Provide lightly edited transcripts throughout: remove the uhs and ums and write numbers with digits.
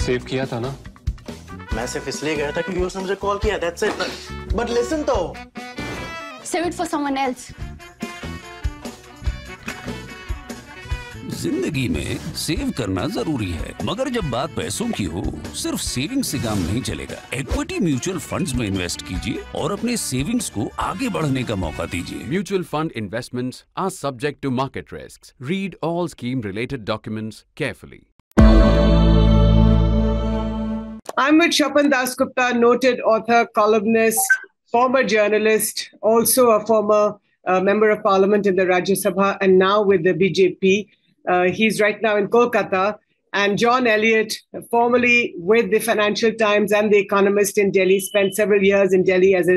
Save किया था ना? मैं सिर्फ इसलिए गया था क्योंकि उसने मुझे कॉल किया, that's it. But listen though. Save it for someone else. जिंदगी में सेव करना जरूरी है, मगर जब बात पैसों की हो, सिर्फ सेविंग्स से काम नहीं चलेगा। इक्विटी म्यूचुअल फंड्स में इन्वेस्ट कीजिए और अपने सेविंग्स को आगे बढ़ने का मौका दीजिए। Mutual fund investments are subject to market risks. Read all scheme-related documents carefully. I'm with Swapan Dasgupta, noted author, columnist, former journalist, also a former member of parliament in the Rajya Sabha, and now with the BJP. He's right now in Kolkata. And John Ellliott, formerly with the Financial Times and the Economist in Delhi, spent several years in Delhi as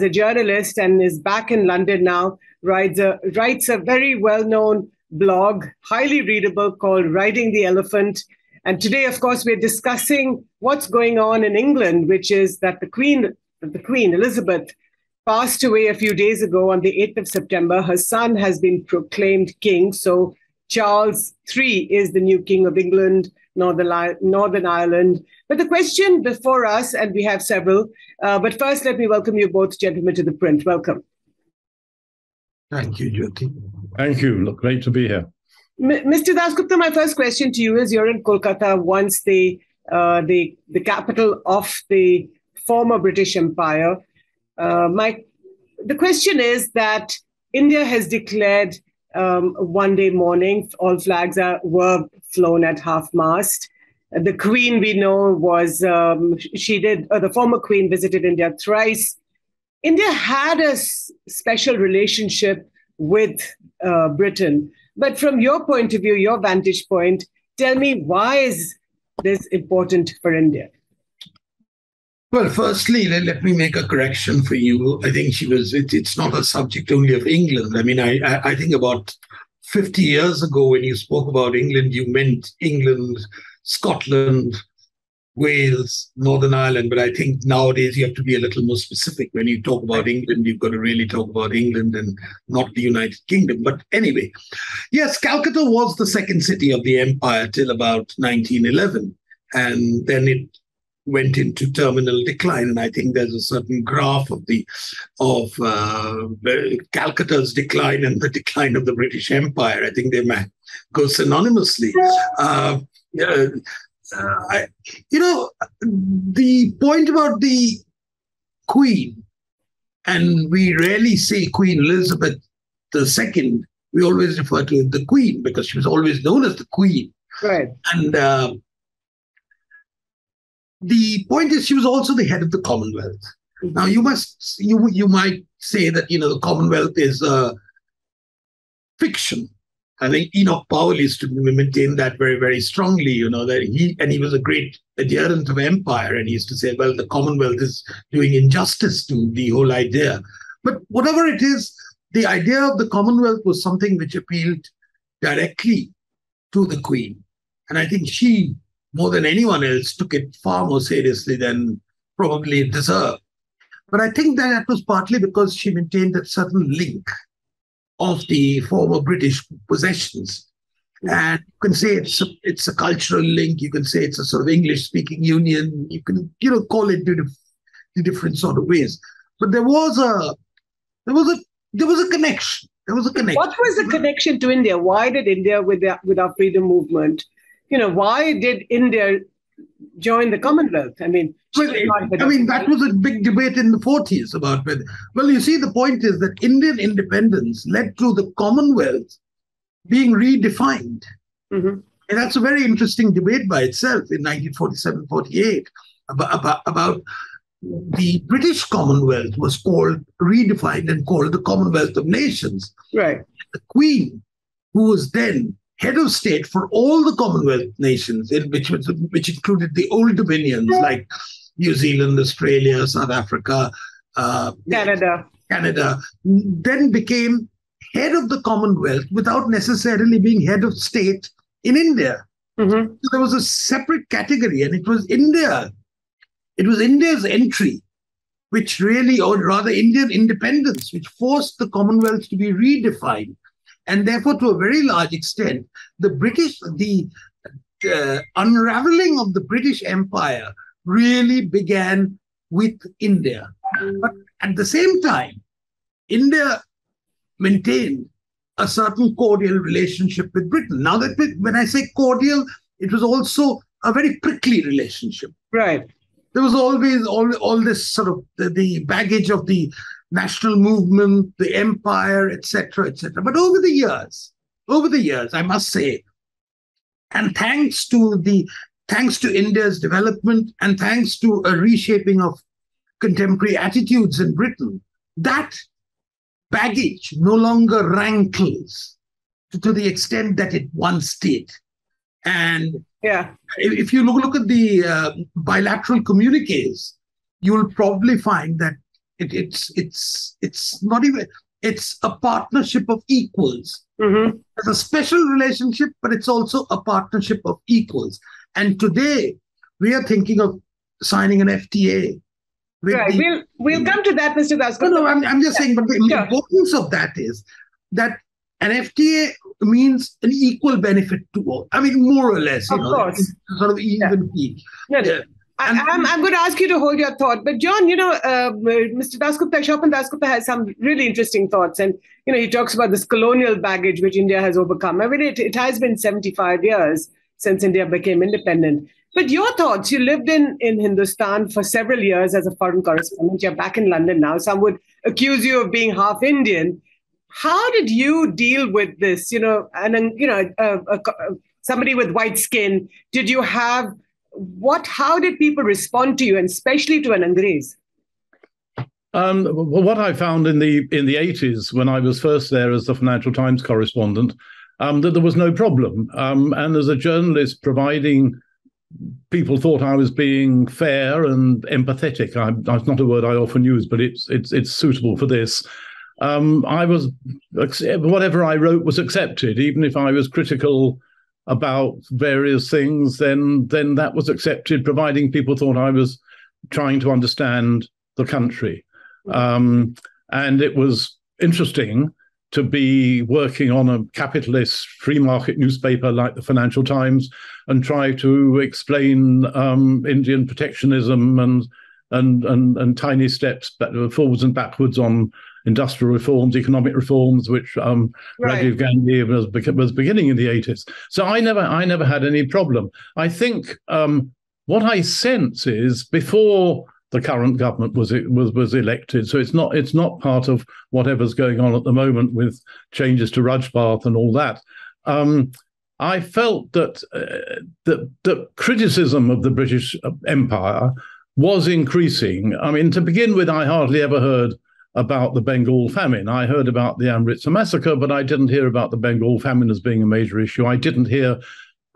a journalist and is back in London now, writes a very well-known blog, highly readable, called Riding the Elephant. And today, of course, we're discussing what's going on in England, which is that the Queen, Elizabeth, passed away a few days ago on the 8th of September. Her son has been proclaimed king. So Charles III is the new king of England, Northern Ireland. But the question before us, and we have several, but first let me welcome you both gentlemen to The Print. Welcome. Thank you, Jyoti. Thank you. Look, great to be here. Mr. Dasgupta, my first question to you is, you're in Kolkata, once the capital of the former British Empire. The question is that India has declared one day mourning. All flags were flown at half-mast. The Queen, we know, was, the former Queen visited India thrice. India had a special relationship with Britain. But from your point of view, your vantage point, tell me, why is this important for India? Well, firstly, let me make a correction for you. I think it's not a subject only of England. I mean, I think about 50 years ago when you spoke about England, you meant England, Scotland, Wales, Northern Ireland. But I think nowadays you have to be a little more specific. When you talk about England, you've got to really talk about England and not the United Kingdom. But anyway, yes, Calcutta was the second city of the empire till about 1911. And then it went into terminal decline. And I think there's a certain graph of Calcutta's decline and the decline of the British Empire. I think they might go synonymously. The point about the Queen, and we rarely say Queen Elizabeth II, we always refer to the Queen because she was always known as the Queen. Right. And the point is, she was also the head of the Commonwealth. Mm-hmm. Now, you might say that, the Commonwealth is fiction. I think Enoch Powell used to maintain that very, very strongly, that he was a great adherent of empire. And he used to say, well, the Commonwealth is doing injustice to the whole idea. But whatever it is, the idea of the Commonwealth was something which appealed directly to the Queen. And I think she, more than anyone else, took it far more seriously than probably it deserved. But I think that was partly because she maintained a certain link of the former British possessions. And you can say it's a cultural link. You can say it's a sort of English-speaking union. You can, call it the different sort of ways. But there was a connection. There was a connection. What was the connection to India? Why did India, with our freedom movement, why did India join the Commonwealth? I mean, that was a big debate in the 40s about whether. Well, you see, the point is that Indian independence led to the Commonwealth being redefined. Mm-hmm. And that's a very interesting debate by itself in 1947-48 about the British Commonwealth was redefined and called the Commonwealth of Nations. Right. The Queen, who was then head of state for all the Commonwealth nations, which included the old dominions like New Zealand, Australia, South Africa, Canada, then became head of the Commonwealth without necessarily being head of state in India. Mm-hmm. So there was a separate category, and it was India. It was India's entry, which really, or rather Indian independence, which forced the Commonwealth to be redefined. And therefore, to a very large extent, the unraveling of the British Empire really began with India. But at the same time, India maintained a certain cordial relationship with Britain. Now, when I say cordial, it was also a very prickly relationship. Right. There was always all this sort of the baggage of the national movement, the empire, etc., etc. But over the years, I must say, and thanks to India's development and thanks to a reshaping of contemporary attitudes in Britain, that baggage no longer rankles to the extent that it once did. And if you look at the bilateral communiques, you'll probably find that it's not even, it's a partnership of equals. Mm-hmm. It's a special relationship, but it's also a partnership of equals. And today we are thinking of signing an FTA. Right. We'll come to that, Mr. Dasgupta. No, I'm just saying, but the importance of that is that an FTA means an equal benefit to all. I mean, more or less, of course, sort of even key. I'm going to ask you to hold your thought, but John, Mr. Dasgupta, Swapan Dasgupta has some really interesting thoughts, and he talks about this colonial baggage which India has overcome. I mean, it has been 75 years since India became independent. But your thoughts, you lived in Hindustan for several years as a foreign correspondent. You're back in London now. Some would accuse you of being half Indian. How did you deal with this? Somebody with white skin. Did you have how did people respond to you, and especially to an Angrez? What I found in the 80s, when I was first there as the Financial Times correspondent, that there was no problem. And as a journalist, providing people thought I was being fair and empathetic. That's not a word I often use, but it's suitable for this. Whatever I wrote was accepted, even if I was critical about various things, then that was accepted, providing people thought I was trying to understand the country. And it was interesting to be working on a capitalist free market newspaper like the Financial Times and try to explain Indian protectionism and tiny steps forwards and backwards on industrial reforms, economic reforms, which Rajiv Gandhi was beginning in the 80s. So I never had any problem. I think what I sense is before the current government was elected, so it's not part of whatever's going on at the moment with changes to Rajpath and all that. I felt that the criticism of the British Empire was increasing. I mean, to begin with, I hardly ever heard about the Bengal famine. I heard about the Amritsar massacre, but I didn't hear about the Bengal famine as being a major issue. I didn't hear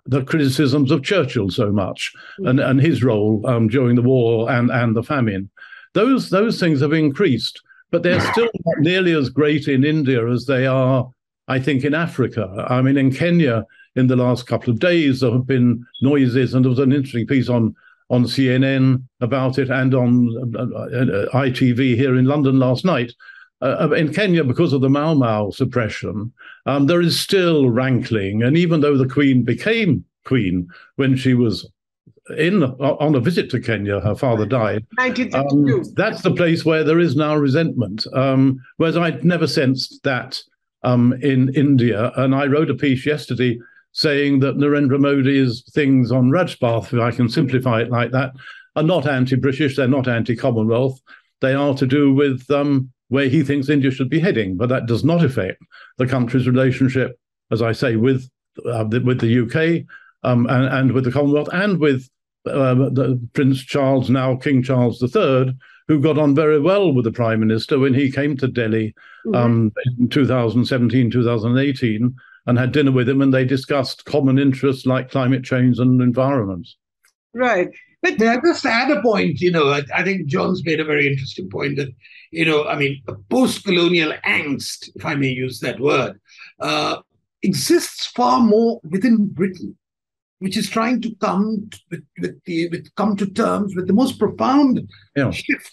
the criticisms of Churchill so much and his role during the war and the famine. Those things have increased, but they're still not nearly as great in India as they are, I think, in Africa. I mean, in Kenya, in the last couple of days, there have been noises, and there was an interesting piece on CNN about it and on ITV here in London last night. In Kenya, because of the Mau Mau suppression, there is still rankling. And even though the Queen became Queen when she was on a visit to Kenya, her father died. 1952. That's the place where there is now resentment, whereas I'd never sensed that in India. And I wrote a piece yesterday saying that Narendra Modi's things on Rajpath, if I can simplify it like that, are not anti-British, they're not anti-Commonwealth. They are to do with where he thinks India should be heading, but that does not affect the country's relationship, as I say, with the UK and with the Commonwealth and with the Prince Charles, now King Charles III, who got on very well with the Prime Minister when he came to Delhi in 2017, 2018, and had dinner with him, and they discussed common interests like climate change and environment. Right. But may I just add a point? I think John's made a very interesting point that, post-colonial angst, if I may use that word, exists far more within Britain, which is trying to come to terms with the most profound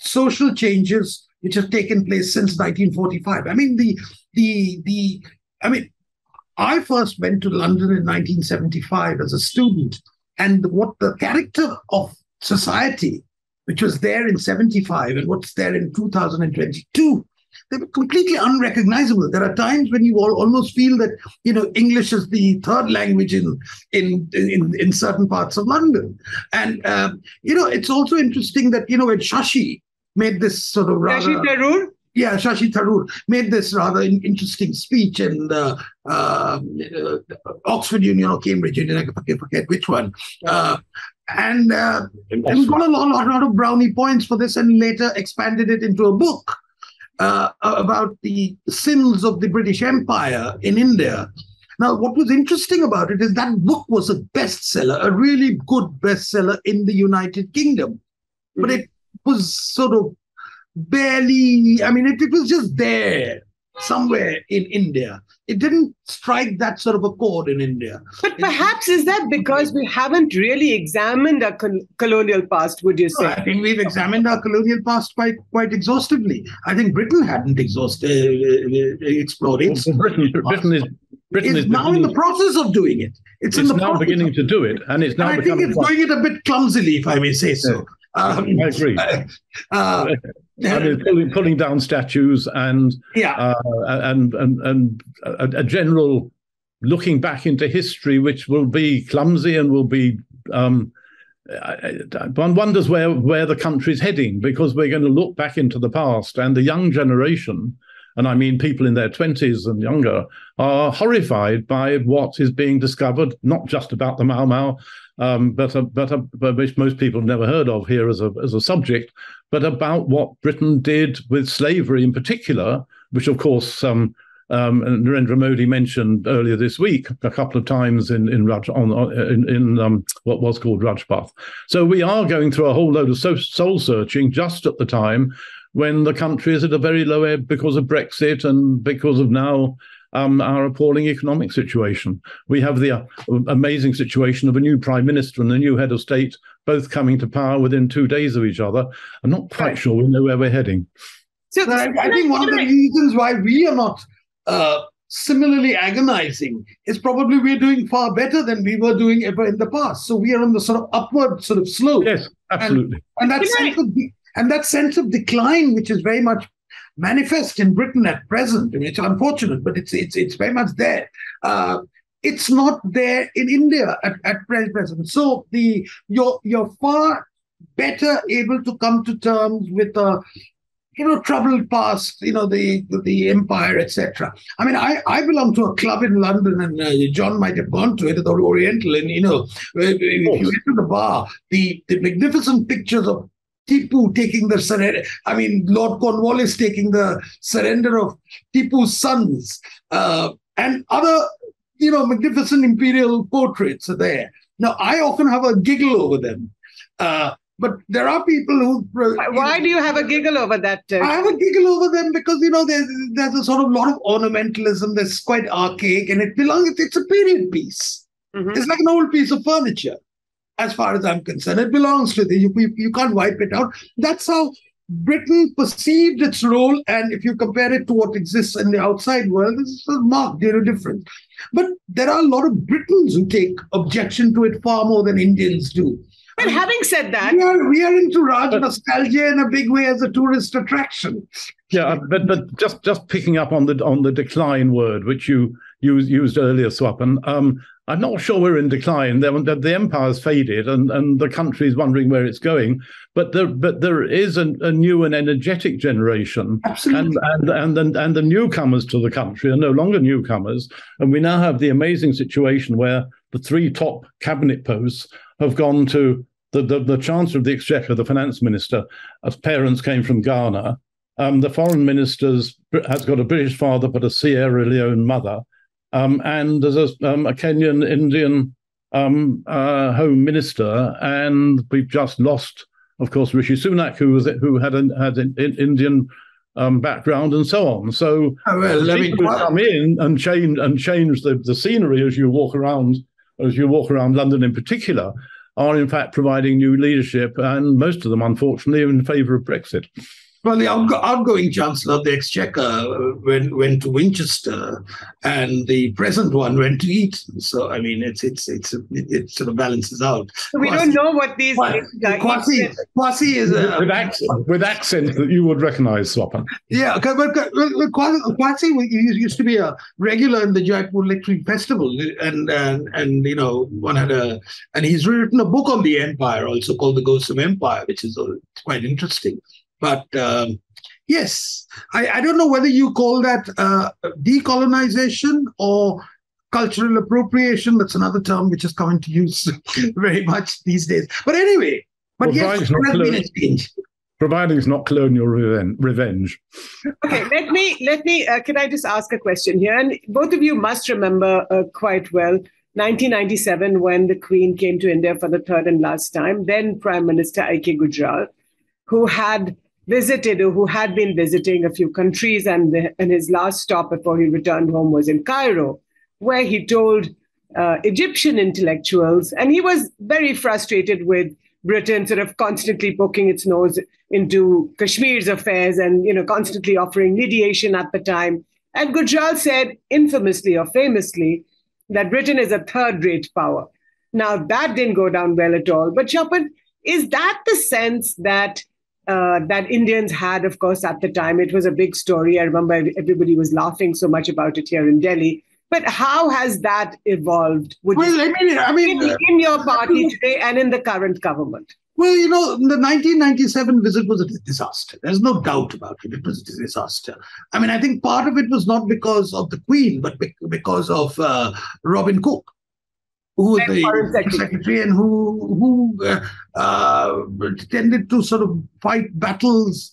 social changes which have taken place since 1945. I first went to London in 1975 as a student, and what the character of society, which was there in 75 and what's there in 2022, they were completely unrecognizable. There are times when you almost feel that, English is the third language in certain parts of London. And, it's also interesting that, when Shashi made this sort of rather... Shashi Tharoor? Yeah, Shashi Tharoor made this rather interesting speech in Oxford Union or Cambridge Union, I forget which one. And got a lot of brownie points for this, and later expanded it into a book about the sins of the British Empire in India. Now, what was interesting about it is that book was a bestseller, a really good bestseller in the United Kingdom. But it was sort of barely, it was just there somewhere in India. It didn't strike that sort of a chord in India. But perhaps is that because we haven't really examined our colonial past, would you say? No, I think we've examined our colonial past quite exhaustively. I think Britain hadn't explored it. Britain is now in the process of doing it. It's now beginning to do it, and it's now. I think it's doing it a bit clumsily, if I may say so. I agree. Pulling down statues and a general looking back into history, which will be clumsy and will be. One wonders where the country's heading, because we're going to look back into the past, and the young generation, and I mean people in their 20s and younger, are horrified by what is being discovered, not just about the Mau Mau, but which most people have never heard of here as a subject, but about what Britain did with slavery in particular, which of course Narendra Modi mentioned earlier this week a couple of times in what was called Rajpath. So we are going through a whole load of soul searching just at the time when the country is at a very low ebb because of Brexit and because of now our appalling economic situation. We have the amazing situation of a new prime minister and a new head of state both coming to power within 2 days of each other. I'm not quite sure we know where we're heading. So I think one of the reasons why we are not similarly agonizing is probably we're doing far better than we were doing ever in the past. So we are on the sort of upward sort of slope. Yes, absolutely. And that sense of decline, which is very much manifest in Britain at present. I mean, it's unfortunate, but it's very much there. It's not there in India at present. So you're far better able to come to terms with troubled past, the empire, etc. I mean, I belong to a club in London, and John might have gone to it, the Oriental, and if you enter the bar, the magnificent pictures of Tipu taking the surrender. I mean, Lord Cornwallis taking the surrender of Tipu's sons, and other, magnificent imperial portraits are there. Now, I often have a giggle over them. But there are people who... Why do you have a giggle over that? I have a giggle over them because, there's a sort of lot of ornamentalism that's quite archaic, and it's a period piece. Mm-hmm. It's like an old piece of furniture. As far as I'm concerned, it belongs to you can't wipe it out. That's how Britain perceived its role, and if you compare it to what exists in the outside world, there's a marked difference. But there are a lot of Britons who take objection to it far more than Indians do. Well, having said that, we are into Raj nostalgia in a big way as a tourist attraction. Yeah, but just picking up on the decline word, which you used earlier, Swapan. I'm not sure we're in decline. The empire's faded, and the country is wondering where it's going. But there is a new and energetic generation. Absolutely. And the newcomers to the country are no longer newcomers. And we now have the amazing situation where the 3 top cabinet posts have gone to the Chancellor of the Exchequer, the Finance Minister. As parents came from Ghana. The Foreign Minister has got a British father but a Sierra Leone mother. And there's a Kenyan Indian Home Minister, and we've just lost, of course, Rishi Sunak, who had an Indian background, and so on. So people come in and change the scenery as you walk around London in particular, are in fact providing new leadership, and most of them, unfortunately, are in favour of Brexit. Well, the outgoing Chancellor of the Exchequer went to Winchester, and the present one went to Eton. So, I mean, it sort of balances out. So we don't know what these places are. Kwasi is with accents that you would recognise, Swapan. Yeah, but Kwasi used to be a regular in the Jaipur Literary Festival, and you know, and he's written a book on the empire, also called The Ghosts of Empire, which is quite interesting. But yes, I don't know whether you call that decolonization or cultural appropriation. That's another term which is coming to use very much these days. But anyway, yes, there has been a change. Providing it's not colonial revenge. Okay, let me. Can I just ask a question here? And both of you must remember quite well 1997 when the Queen came to India for the third and last time. Then Prime Minister A.K. Gujral, who had been visiting a few countries, and his last stop before he returned home was in Cairo, where he told Egyptian intellectuals, and he was very frustrated with Britain sort of constantly poking its nose into Kashmir's affairs and, you know, constantly offering mediation at the time. And Gujral said infamously or famously that Britain is a third-rate power. Now, that didn't go down well at all. But Swapan, is that the sense that Indians had, of course, at the time? It was a big story. I remember everybody was laughing so much about it here in Delhi. But how has that evolved? In your party today and in the current government? Well, you know, the 1997 visit was a disaster. There's no doubt about it. It was a disaster. I mean, I think part of it was not because of the Queen, but because of Robin Cook, who was the Foreign Secretary and who tended to sort of fight battles,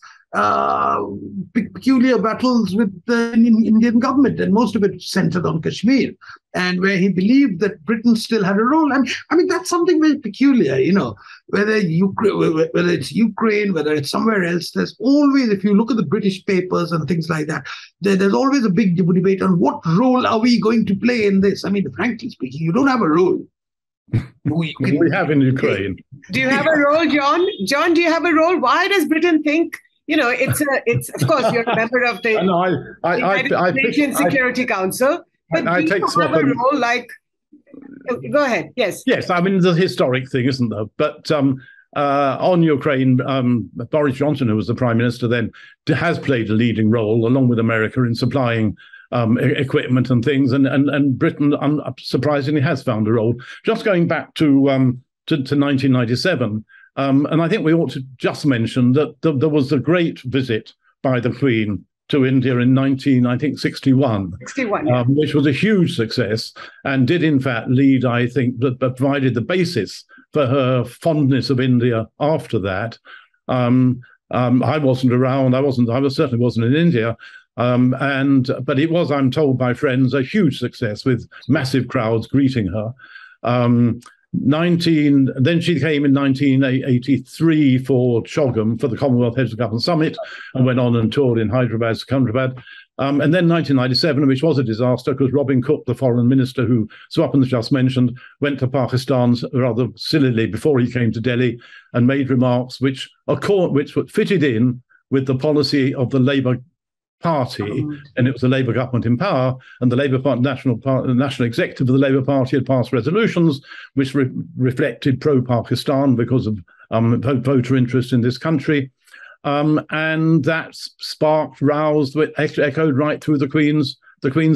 peculiar battles with the Indian government, and most of it centered on Kashmir, and where he believed that Britain still had a role. I mean, that's something very peculiar, you know, whether it's Ukraine, whether it's somewhere else, there's always, if you look at the British papers and things like that, there's always a big debate on what role are we going to play in this. I mean, frankly speaking, you don't have a role. We have in Ukraine. Do you have a role, John? John, do you have a role? Why does Britain think, you know, it's of course, you're a member of the United Nations Security Council, but do you have a role like, go ahead, yes. Yes, I mean, the historic thing, isn't there? But on Ukraine, Boris Johnson, who was the Prime Minister then, has played a leading role, along with America, in supplying equipment and things, and Britain, surprisingly, has found a role. Just going back to 1997, and I think we ought to just mention that there was a great visit by the Queen to India in 1961, which was a huge success and did in fact lead, I think, that provided the basis for her fondness of India after that. I wasn't around. I certainly wasn't in India. But it was, I'm told by friends, a huge success with massive crowds greeting her. Then she came in 1983 for Chogam, for the Commonwealth Heads of Government Summit, and went on and toured in Hyderabad, Secunderabad. And then 1997, which was a disaster, because Robin Cook, the foreign minister who Swapan just mentioned, went to Pakistan rather sillily before he came to Delhi and made remarks which fitted in with the policy of the Labour Party, and it was the Labour government in power, and the Labour Party, national executive of the Labour Party had passed resolutions which reflected pro-Pakistan because of voter interest in this country, and that roused, echoed right through the Queen's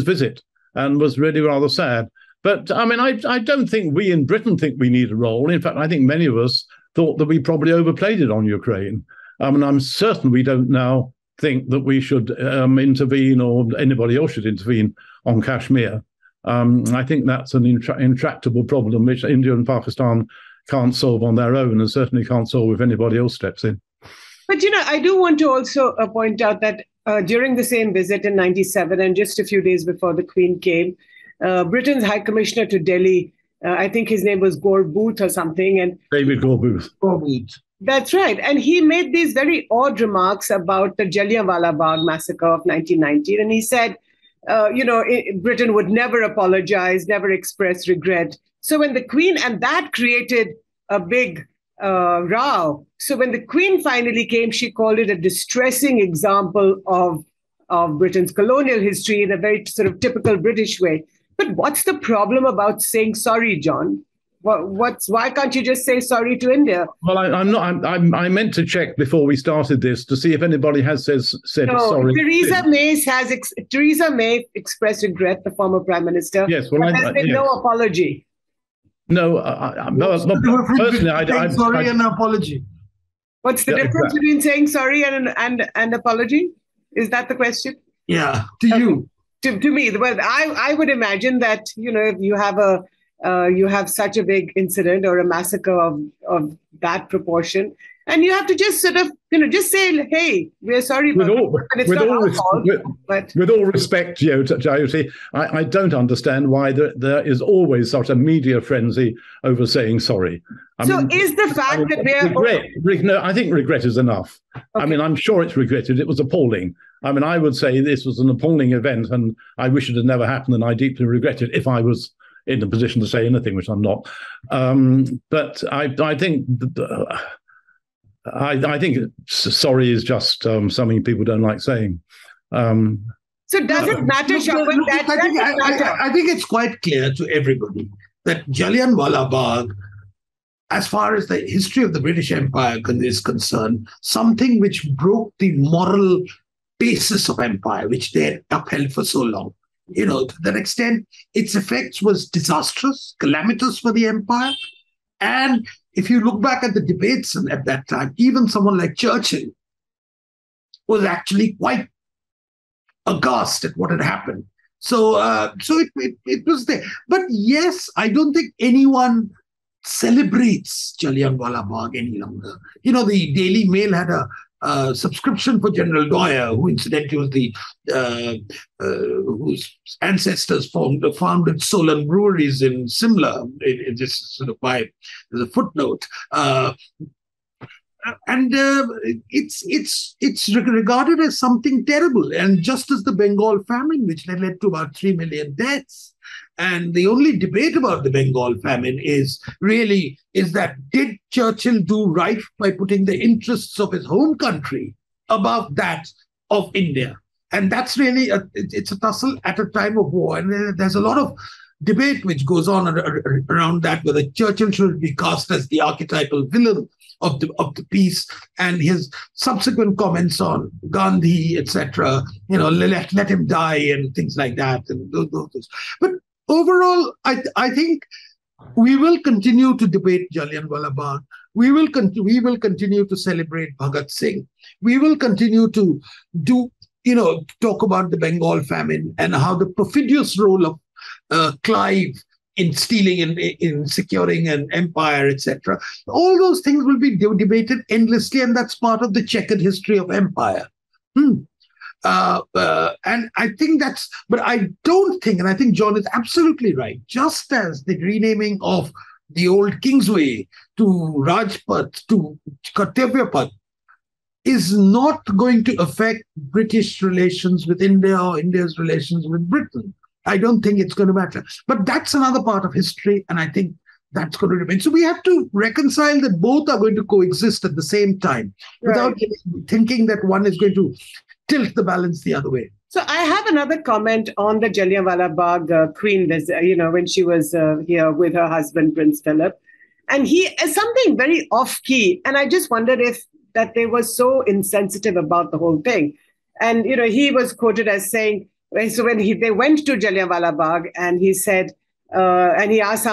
visit, and was really rather sad. But I mean, I don't think we in Britain think we need a role. In fact, I think many of us thought that we probably overplayed it on Ukraine. And I'm certain we don't now think that we should intervene, or anybody else should intervene on Kashmir. I think that's an intractable problem which India and Pakistan can't solve on their own, and certainly can't solve if anybody else steps in. But, you know, I do want to also point out that during the same visit in 97, and just a few days before the Queen came, Britain's High Commissioner to Delhi, I think his name was Gore Booth or something. And David Gore Booth. That's right. And he made these very odd remarks about the Jallianwala Bagh massacre of 1919. And he said, Britain would never apologize, never express regret. So when the Queen, and that created a big row. So when the Queen finally came, she called it a distressing example of Britain's colonial history in a very sort of typical British way. But what's the problem about saying sorry, John? Why can't you just say sorry to India? Well, I meant to check before we started this to see if anybody has said sorry. Theresa May expressed regret, the former Prime Minister. Yes, well, there's been no apology. No, personally, I'm sorry and apology. What's the difference between saying sorry and apology? Is that the question? Yeah, to you. To me, well, I would imagine that, if you have such a big incident or a massacre of that proportion, and you have to just sort of, just say, hey, we're sorry about it. And it's not our fault. With all respect, Jyoti, I don't understand why there is always such a media frenzy over saying sorry. Is the fact that we're... No, I think regret is enough. Okay. I mean, I'm sure it's regretted. It was appalling. I mean, I would say this was an appalling event, and I wish it had never happened, and I deeply regret it if I was in a position to say anything, which I'm not. But I think... I think sorry is just something people don't like saying. So does it matter, Swapan? I think it's quite clear to everybody that Jallianwala Bagh, as far as the history of the British Empire is concerned, something which broke the moral basis of empire, which they had upheld for so long. To that extent, its effects was disastrous, calamitous for the empire. And if you look back at the debates at that time, even someone like Churchill was actually quite aghast at what had happened. So it was there. But yes, I don't think anyone celebrates Jallianwala Bagh any longer. The Daily Mail had a subscription for General Dwyer, who incidentally was whose ancestors founded Solan breweries in Simla. Just sort of by the footnote, and it's regarded as something terrible. And just as the Bengal famine, which led to about 3 million deaths. And the only debate about the Bengal famine is that did Churchill do right by putting the interests of his home country above that of India? And that's really it's a tussle at a time of war. And there's a lot of debate which goes on around that, whether Churchill should be cast as the archetypal villain of the piece, and his subsequent comments on Gandhi, etc. Let him die and things like that. And those. But overall, I think we will continue to debate Jallianwala Bagh. We will continue to celebrate Bhagat Singh. We will continue to talk about the Bengal famine and how the perfidious role of Clive in stealing and in securing an empire, etc. All those things will be debated endlessly, and that's part of the checkered history of empire. And I think but I don't think, and I think John is absolutely right, just as the renaming of the old Kingsway to Rajpath, to Kartavyapath, is not going to affect British relations with India or India's relations with Britain. I don't think it's going to matter. But that's another part of history, and I think that's going to remain. So we have to reconcile that both are going to coexist at the same time, without thinking that one is going to tilt the balance the other way. So I have another comment on the Jallianwala Bagh Queen, when she was here with her husband, Prince Philip. And he is something very off-key. And I just wondered if that they were so insensitive about the whole thing. And, he was quoted as saying, so when they went to Jallianwala Bagh, and he said, and he asked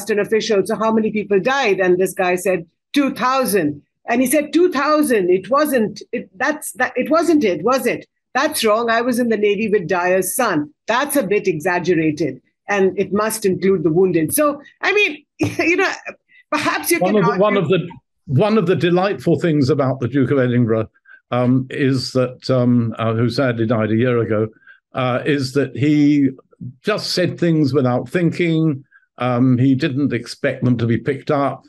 an official, so how many people died? And this guy said, 2,000. And he said, 2,000. It wasn't it, was it? That's wrong. I was in the Navy with Dyer's son. That's a bit exaggerated. And it must include the wounded. So, I mean, perhaps you can one of the delightful things about the Duke of Edinburgh is that, who sadly died a year ago, is that he just said things without thinking. He didn't expect them to be picked up.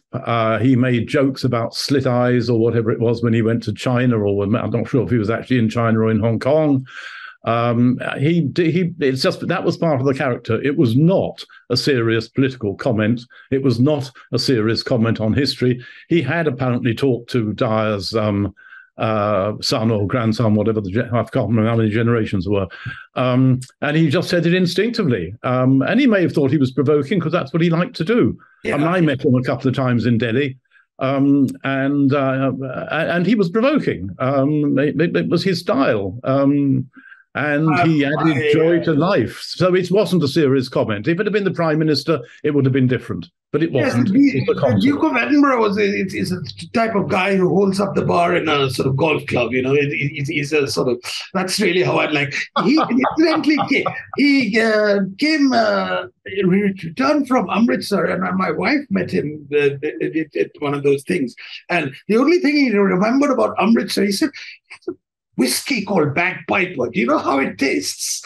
He made jokes about slit eyes or whatever it was when he went to China, or I'm not sure if he was actually in China or in Hong Kong. It's just that was part of the character. It was not a serious political comment. It was not a serious comment on history. He had apparently talked to Dyer's son or grandson, whatever I can't remember how many generations were, and he just said it instinctively. And he may have thought he was provoking because that's what he liked to do. Yeah. I mean, I met him a couple of times in Delhi. And he was provoking. It was his style. And he added joy to life. So it wasn't a serious comment. If it had been the Prime Minister, it would have been different. But it wasn't. The Duke of Edinburgh is a type of guy who holds up the bar in a sort of golf club. You know, he's a sort of, that's really how I'd like. He incidentally returned from Amritsar, and my wife met him at one of those things. And the only thing he remembered about Amritsar, he said, whiskey called bagpiper. Do you know how it tastes?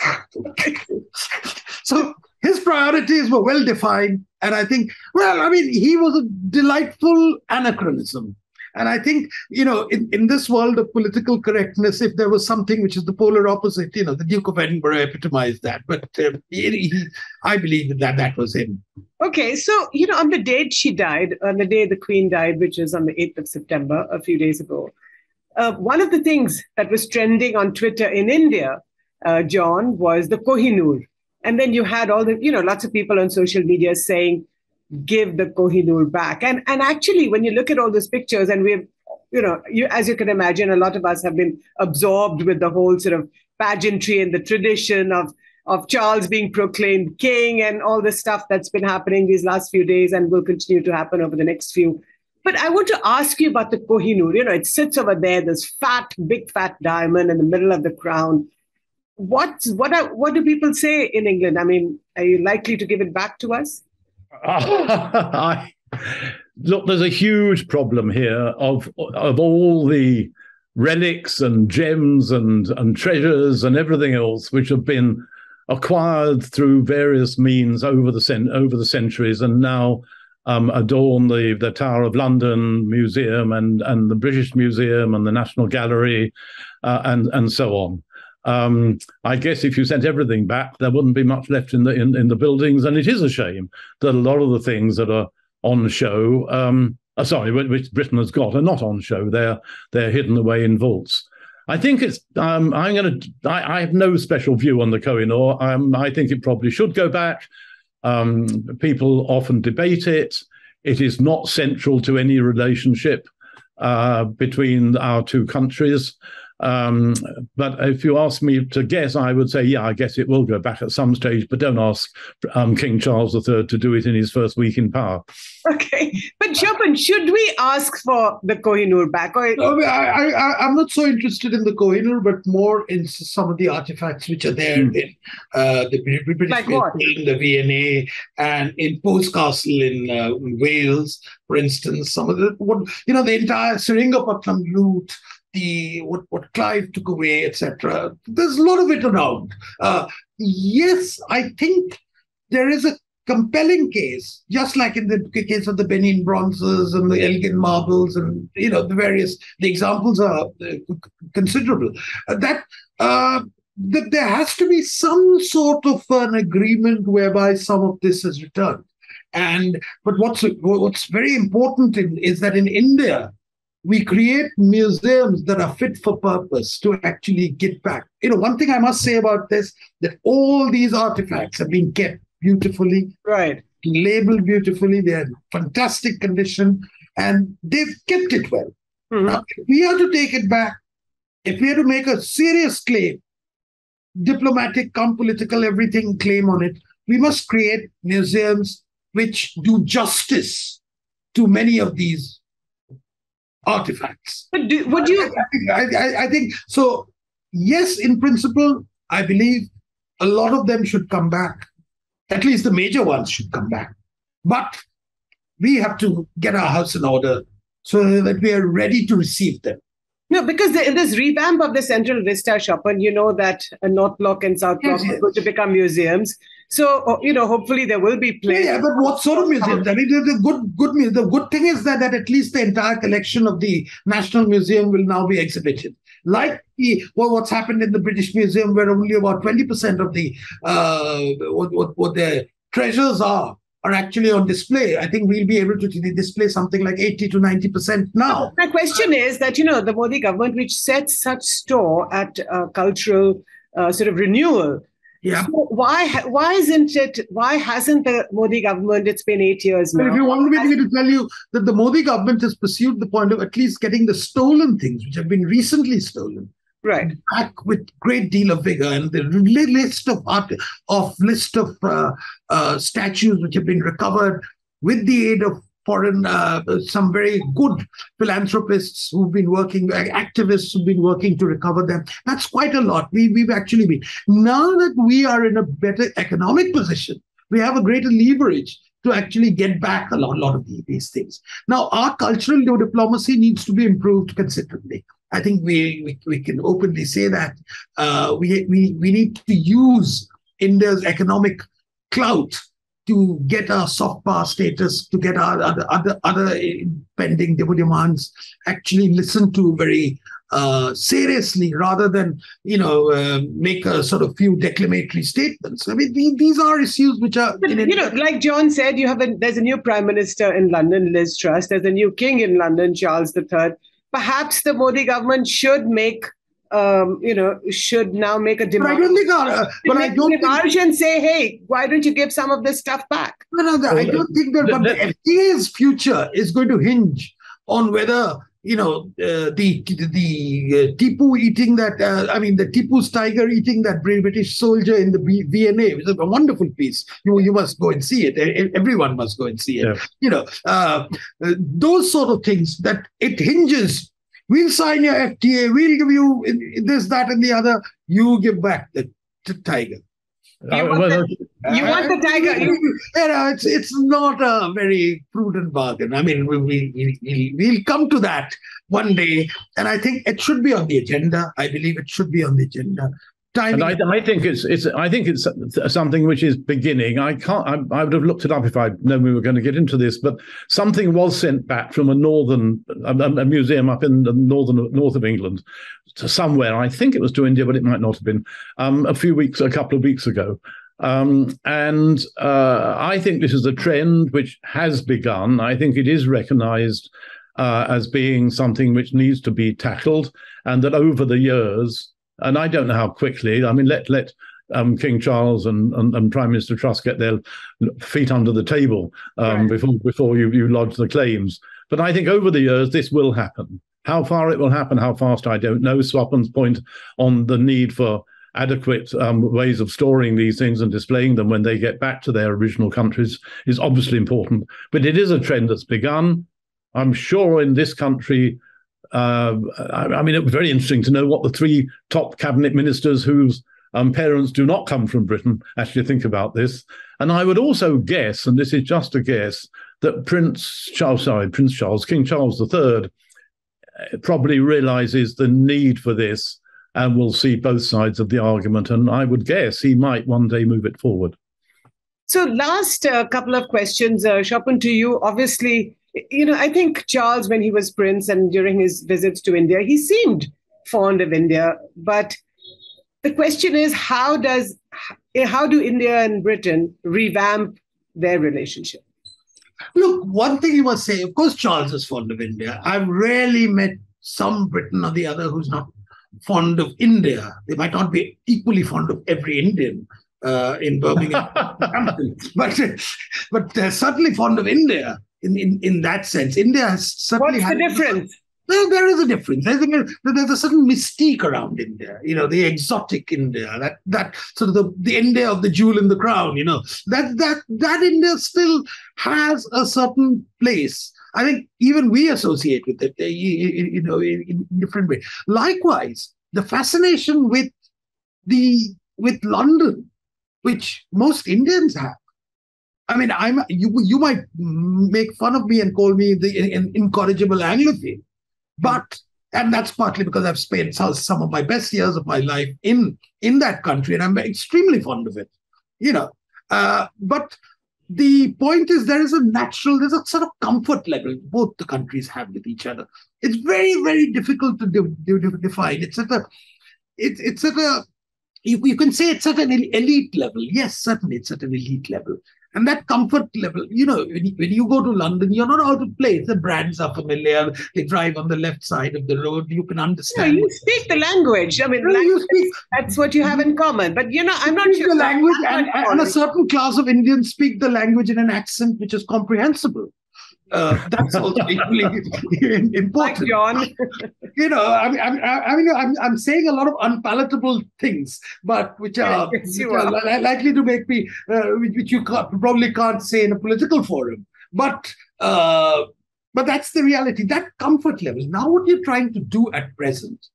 So his priorities were well defined. And I think, he was a delightful anachronism. And I think, in this world of political correctness, if there was something which is the polar opposite, the Duke of Edinburgh epitomized that. But I believe that was him. Okay, so, on the date she died, on the day the Queen died, which is on the 8th of September, a few days ago, one of the things that was trending on Twitter in India, John, was the Kohinoor. And then you had all the, lots of people on social media saying, give the Kohinoor back. And actually, when you look at all those pictures, and we've, as you can imagine, a lot of us have been absorbed with the whole sort of pageantry and the tradition of Charles being proclaimed king and all the stuff that's been happening these last few days and will continue to happen over the next few. But I want to ask you about the Kohinoor. It sits over there, this big fat diamond in the middle of the crown. What do people say in England? I mean, are you likely to give it back to us? Look, there's a huge problem here of all the relics and gems and treasures and everything else which have been acquired through various means over the centuries and now adorn the Tower of London Museum and the British Museum and the National Gallery and so on. I guess if you sent everything back, there wouldn't be much left in the buildings, and it is a shame that a lot of the things that are on show, which Britain has got, are not on show. They're hidden away in vaults. I think it's. I have no special view on the Kohinoor. I think it probably should go back. People often debate it. It is not central to any relationship between our two countries. But if you ask me to guess, I would say, I guess it will go back at some stage, but don't ask King Charles III to do it in his first week in power. Okay. But Swapan, should we ask for the Kohinoor back? I'm not so interested in the Kohinoor, but more in some of the artifacts which are there in the British like what? In the V&A and in Post Castle in Wales, for instance. Some of the entire Seringapatam loot, what Clive took away, etc. There's a lot of it around. Yes, I think there is a compelling case, just like in the case of the Benin bronzes and the Elgin marbles, and the examples are considerable. That there has to be some sort of an agreement whereby some of this is returned. But what's very important is that in India, we create museums that are fit for purpose to actually get back. One thing I must say about this, that all these artifacts have been kept beautifully, right, labeled beautifully. They're in fantastic condition, and they've kept it well. Mm-hmm. Now, if we are to take it back, if we are to make a serious claim, diplomatic, political, everything claim on it, we must create museums which do justice to many of these artifacts. But would you? I think so. Yes, in principle, I believe a lot of them should come back. At least the major ones should come back. But we have to get our house in order so that we are ready to receive them. No, because in this revamp of the Central Vista, Swapan, that North Block and South Block are going to become museums. So, hopefully there will be place. Yeah, but what sort of museums? I mean, the good thing is that at least the entire collection of the National Museum will now be exhibited. Like what's happened in the British Museum, where only about 20% of the what their treasures are actually on display. I think we'll be able to display something like 80 to 90% now. My question is that, the Modi government, which sets such store at cultural sort of renewal, yeah. So why hasn't the Modi government, it's been 8 years now. If you want me to tell you that the Modi government has pursued the point of at least getting the stolen things, which have been recently stolen, right, back with great deal of vigor, and the list of statues which have been recovered with the aid of foreign, some very good philanthropists who've been working, activists who've been working to recover them. That's quite a lot. We've actually been. Now that we are in a better economic position, we have a greater leverage to actually get back a lot of these things. Now, our cultural diplomacy needs to be improved considerably. I think we can openly say that we need to use India's economic clout to get our soft power status, to get our other pending demands actually listened to very seriously, rather than make a sort of few declamatory statements. I mean, these are issues which are like John said, there's a new Prime Minister in London, Liz Truss. There's a new King in London, Charles III. Perhaps the Modi government should make should now make a demand. But I don't think, and say, hey, why don't you give some of this stuff back? No, I don't think that. But the FTA's future is going to hinge on whether the Tipu eating that. The Tipu's tiger eating that British soldier in the V&A. It was a wonderful piece. You must go and see it. Everyone must go and see it. Yeah. Those sort of things that it hinges. We'll sign your FTA. We'll give you this, that, and the other. You give back the tiger. You want the tiger. It's not a very prudent bargain. I mean, we'll come to that one day, and I think it should be on the agenda. I believe it should be on the agenda. And I think it's something which is beginning. I would have looked it up if I'd known we were going to get into this, but something was sent back from a museum up in the north of England to somewhere. I think it was to India, but it might not have been, a couple of weeks ago. And I think this is a trend which has begun. I think it is recognized as being something which needs to be tackled, and that over the years, and I don't know how quickly. I mean, let King Charles and Prime Minister Truss get their feet under the table before you lodge the claims. But I think over the years this will happen. How far it will happen, how fast, I don't know. Swapan's point on the need for adequate ways of storing these things and displaying them when they get back to their original countries is obviously important. But it is a trend that's begun. I'm sure in this country. It was very interesting to know what the three top cabinet ministers whose parents do not come from Britain actually think about this. And I would also guess, and this is just a guess, that King Charles III probably realizes the need for this and will see both sides of the argument. And I would guess he might one day move it forward. So last couple of questions, Swapan, to you. Obviously, I think Charles, when he was prince and during his visits to India, he seemed fond of India. But the question is, how do India and Britain revamp their relationship? Look, one thing you must say, of course, Charles is fond of India. I've rarely met some Briton or the other who's not fond of India. They might not be equally fond of every Indian in Birmingham, but they're certainly fond of India. In that sense, India has certainly. What's the difference? Well, there is a difference. There's a certain mystique around India. The exotic India, that sort of the India of the jewel in the crown. That India still has a certain place. I think even we associate with it, in different ways. Likewise, the fascination with London, which most Indians have. I mean, you might make fun of me and call me an incorrigible Anglophile, and that's partly because I've spent some of my best years of my life in that country, and I'm extremely fond of it. But the point is there's a sort of comfort level both the countries have with each other. It's very, very difficult to define. You can say it's at an elite level. Yes, certainly it's at an elite level. And that comfort level, when you go to London, you're not out of place. The brands are familiar. They drive on the left side of the road. You can understand. You speak the language. I mean, that's what you have in common. But, I'm not sure. The language, and a certain class of Indians speak the language in an accent which is comprehensible. That's also equally important. Like John. I'm saying a lot of unpalatable things, but which are likely to make me, which you probably can't say in a political forum. But that's the reality. That comfort level. Now, what you're trying to do at present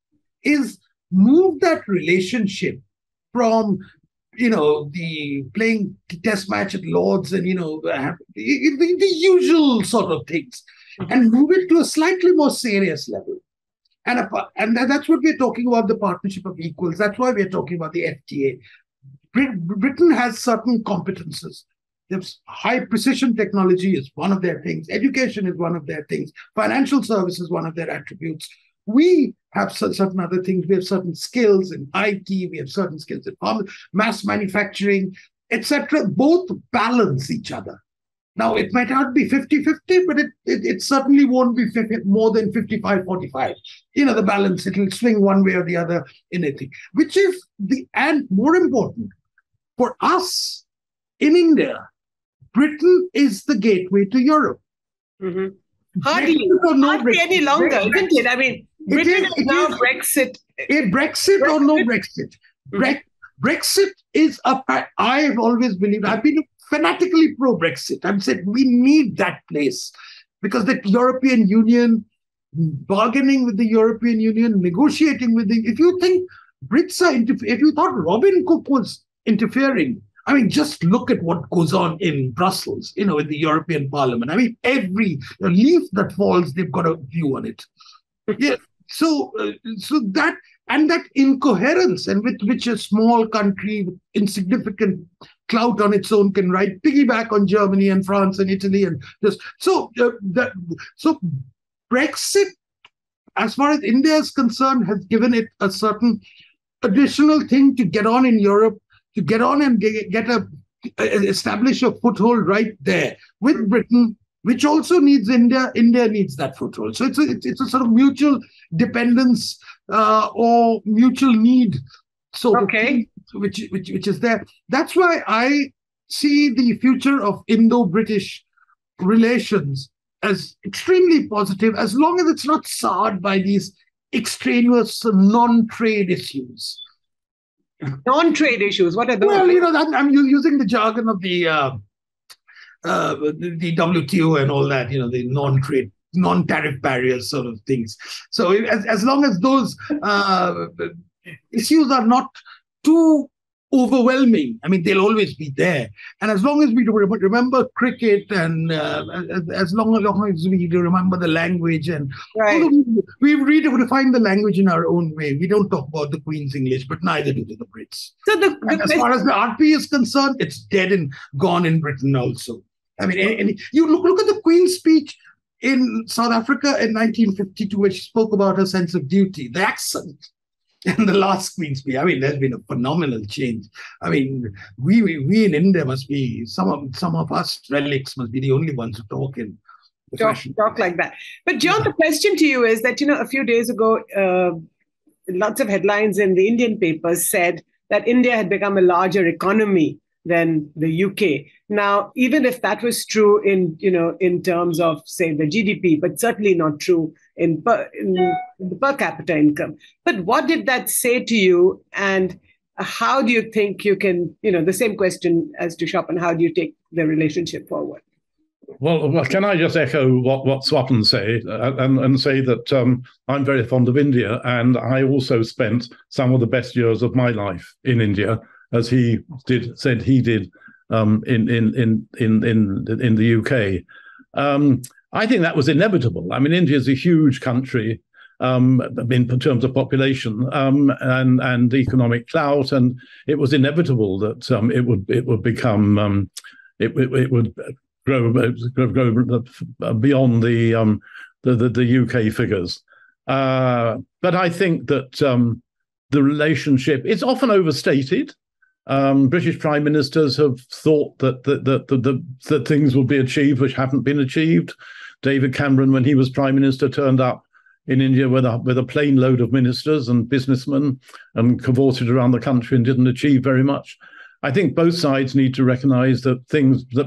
is move that relationship from the playing test match at Lords and, the usual sort of things, and move it to a slightly more serious level. And that's what we're talking about, the partnership of equals. That's why we're talking about the FTA. Britain has certain competences. There's high precision technology is one of their things. Education is one of their things. Financial service is one of their attributes. We have certain other things. We have certain skills in IT. We have certain skills in mass manufacturing, etc. Both balance each other. Now, it might not be 50-50, but it certainly won't be more than 55-45. The balance, it will swing one way or the other in anything. And more important, for us in India, Britain is the gateway to Europe. Mm-hmm. Hardly any longer, isn't it? I mean, Britain is now Brexit. Brexit or no Brexit. Brexit is I've always believed, I've been fanatically pro-Brexit. I've said we need that place because the European Union, bargaining with the European Union, negotiating with if you think Brits are, if you thought Robin Cook was interfering, I mean, just look at what goes on in Brussels, in the European Parliament. I mean, every leaf that falls, they've got a view on it. Yeah. So that incoherence, and with which a small country with insignificant clout on its own can piggyback on Germany and France and Italy, and just so Brexit, as far as India is concerned, has given it a certain additional thing to get on in Europe, to get on and establish a foothold right there with Britain, which also needs India. India needs that foothold. So it's a sort of mutual dependence or mutual need, which is there. That's why I see the future of Indo-British relations as extremely positive, as long as it's not soured by these extraneous non-trade issues. Non-trade issues. What are those? Well, I'm using the jargon of the WTO and all that. The non-trade, non-tariff barriers sort of things. So as long as those issues are not too overwhelming, I mean, they'll always be there. And as long as we remember cricket, and as long as we remember the language, and we redefine the language in our own way. We don't talk about the Queen's English, but neither do the Brits. So as far as the RP is concerned, it's dead and gone in Britain also. I mean, and you look at the Queen's speech in South Africa in 1952, where she spoke about her sense of duty, the accent. And the last Queen's speech, I mean, there's been a phenomenal change. I mean, we in India must be, some of us relics must be the only ones who talk in the fashion. Talk like that. But John, the question to you is that, a few days ago, lots of headlines in the Indian papers said that India had become a larger economy than the UK. Now, even if that was true in terms of, say, the GDP, but certainly not true in the per capita income. But what did that say to you? And how do you think you can, the same question as to Swapan, how do you take the relationship forward? Well, can I just echo what Swapan say and say that I'm very fond of India, and I also spent some of the best years of my life in India, as he said he did in the UK. I think that was inevitable. I mean, India is a huge country in terms of population and economic clout, and it was inevitable that it would become it would grow beyond the UK figures. But I think that the relationship, it's often overstated. British prime ministers have thought that things will be achieved which haven't been achieved. David Cameron, when he was prime minister, turned up in India with a plane load of ministers and businessmen and cavorted around the country and didn't achieve very much. I think both sides need to recognise that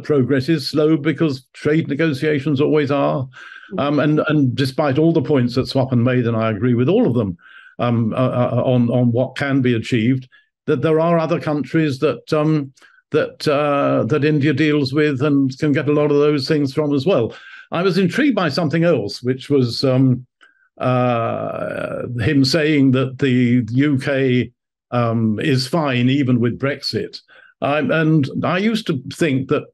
progress is slow, because trade negotiations always are. And despite all the points that Swapan made, and I agree with all of them, on what can be achieved, that there are other countries that India deals with and can get a lot of those things from as well. I was intrigued by something else, which was him saying that the UK is fine even with Brexit. And I used to think that,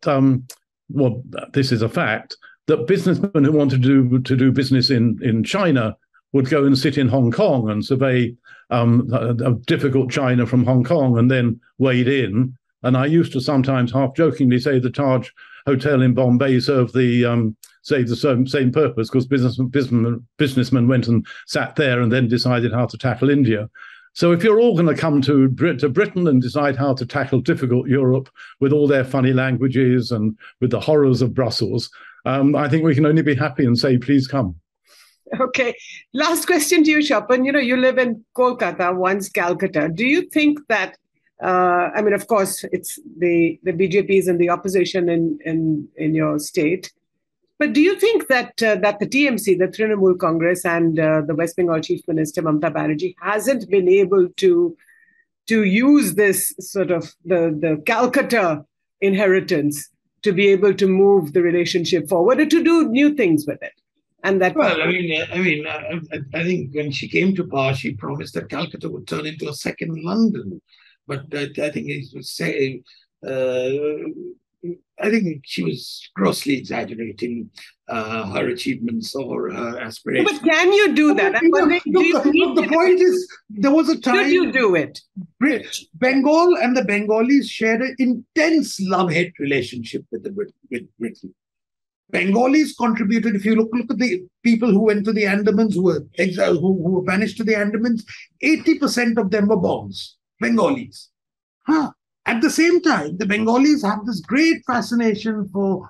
well, this is a fact, that businessmen who want to do business in China would go and sit in Hong Kong and survey a difficult China from Hong Kong and then wade in. And I used to sometimes half jokingly say the Taj Hotel in Bombay served the same purpose, because businessmen went and sat there and then decided how to tackle India. So if you're all going to come to Britain and decide how to tackle difficult Europe with all their funny languages and with the horrors of Brussels, I think we can only be happy and say, please come. Okay. Last question to you, Swapan. You live in Kolkata, once Calcutta. Do you think that, I mean, of course, it's the BJP is in the opposition in your state, but do you think that that the TMC, the Trinamool Congress, and the West Bengal Chief Minister Mamata Banerjee hasn't been able to use this sort of the Calcutta inheritance to be able to move the relationship forward or to do new things with it? And that, well, I think when she came to power, she promised that Calcutta would turn into a second London. But I think it was saying, I think she was grossly exaggerating her achievements or her aspirations. But can you do that? The point is, there was a time. Should you do it? Bengal and the Bengalis shared an intense love-hate relationship with Britain. Bengalis contributed. If you look at the people who went to the Andamans, who were exiled, who were banished to the Andamans, 80% of them were Bongs, Bengalis. At the same time, the Bengalis have this great fascination for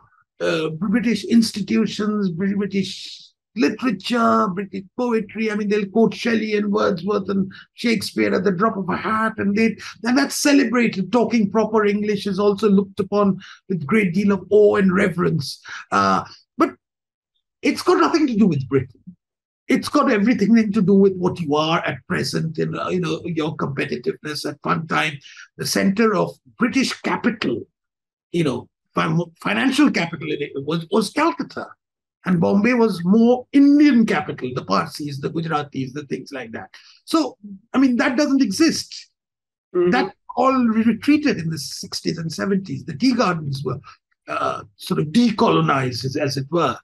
British institutions, British literature, British poetry. I mean, they'll quote Shelley and Wordsworth and Shakespeare at the drop of a hat, and that's celebrated. Talking proper English is also looked upon with a great deal of awe and reverence. But it's got nothing to do with Britain. It's got everything to do with what you are at present, in your competitiveness. At one time, the center of British capital, financial capital was Calcutta. And Bombay was more Indian capital, the Parsis, the Gujaratis, the things like that. So, I mean, that doesn't exist. Mm-hmm. That all retreated in the 60s and 70s. The tea gardens were sort of decolonized, as it were.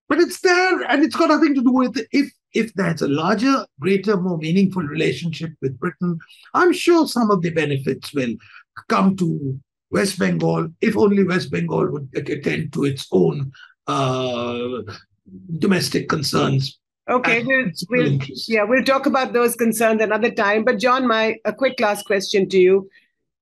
But it's there, and it's got nothing to do with if there's a larger, greater, more meaningful relationship with Britain. I'm sure some of the benefits will come to West Bengal, if only West Bengal would attend to its own domestic concerns. Okay, we'll talk about those concerns another time. But John, a quick last question to you.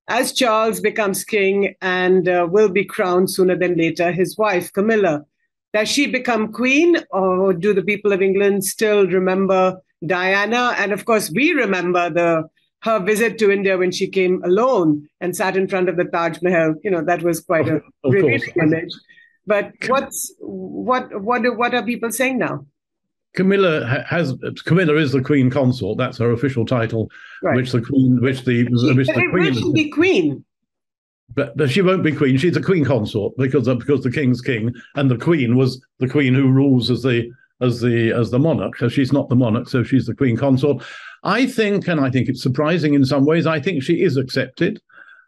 As Charles becomes king and will be crowned sooner than later, his wife, Camilla, does she become queen, or do the people of England still remember Diana? And of course, we remember her visit to India when she came alone and sat in front of the Taj Mahal. That was quite a revealing image. But what are people saying now? Camilla is the Queen Consort. That's her official title, right. Will she be queen? But she won't be queen. She's a Queen Consort because the King's king, and the Queen was the Queen who rules as the monarch. So she's not the monarch, so she's the Queen Consort. I think it's surprising in some ways, I think she is accepted.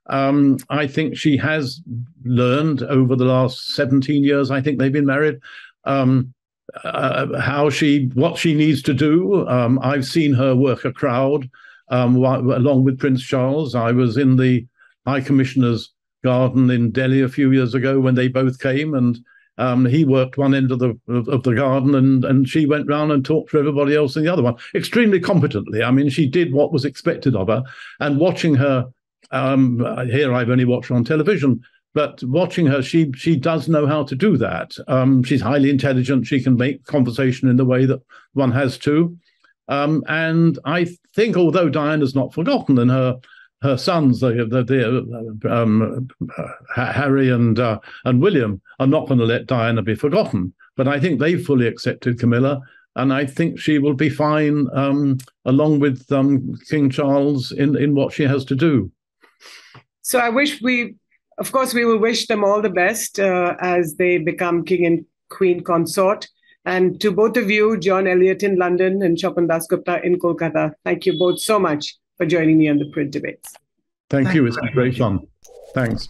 I think she has learned over the last 17 years, I think they've been married, what she needs to do. I've seen her work a crowd along with Prince Charles. I was in the High Commissioner's garden in Delhi a few years ago when they both came, and he worked one end of the garden, and she went round and talked to everybody else in the other one, extremely competently. I mean, she did what was expected of her. And watching her, here I've only watched her on television, but watching her, she does know how to do that. She's highly intelligent. She can make conversation in the way that one has to. And I think, although Diana's not forgotten, and her sons, Harry and William, are not going to let Diana be forgotten. But I think they've fully accepted Camilla, and I think she will be fine along with King Charles in what she has to do. So I wish of course, we will wish them all the best as they become king and queen consort. And to both of you, John Ellliott in London and Swapan Dasgupta in Kolkata, thank you both so much for joining me on the Print Debates. Thank you. It's been great fun. Thanks.